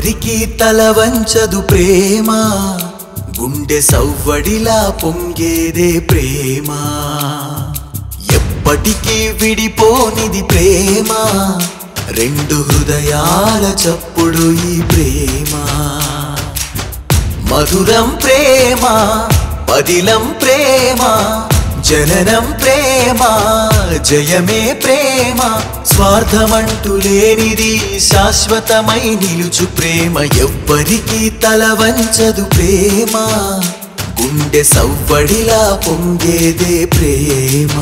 ఎవ్వరికి తల వంచదు ప్రేమ గుండె సవ్వడిలా పొంగేదే ప్రేమ ఎప్పటికీ విడిపోనిది ప్రేమ రెండు హృదయాల చప్పుడు ఈ ప్రేమ మధురం ప్రేమ పదిలం ప్రేమ జననం ప్రేమ జయమే ప్రేమ స్వార్థమంటూ లేనిది శాశ్వతమై నిలుచు ప్రేమ ఎవ్వరికి తల వంచదు ప్రేమ గుండె సవ్వడిలా పొంగేదే ప్రేమ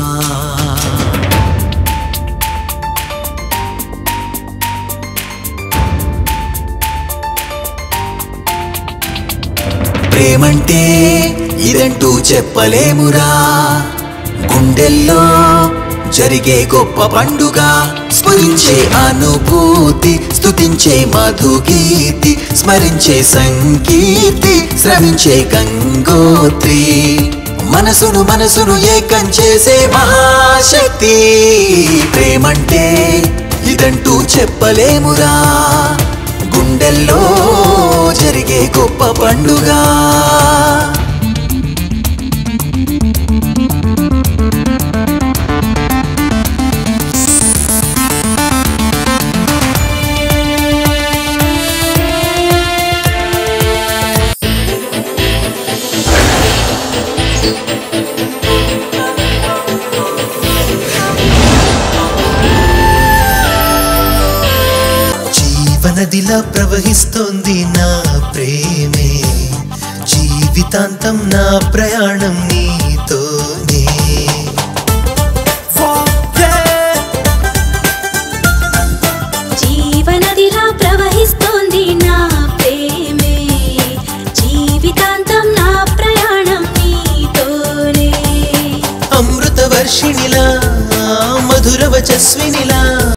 ప్రేమంటే ఇదంటూ చెప్పలేమురా గుండెల్లో జరిగే గొప్ప పండుగ స్మరించే అనుభూతి స్తుతించే మధుగీతి స్మరించే సంగీతి శ్రమించే గంగోత్రి మనసును ఏకం చేసే మహాశక్తి ప్రేమంటే ఇదంటూ చెప్పలేమురా గుండెల్లో జరిగే గొప్ప పండుగ నదిలా ప్రవహిస్తోంది నా ప్రేమే జీవితాంతం నా ప్రయాణం నీతోనే జీవనదిలా ప్రవహిస్తోంది నా ప్రేమే జీవితాంతం నా ప్రయాణం నీతోనే అమృత వర్షిణిలా మధుర వచస్విని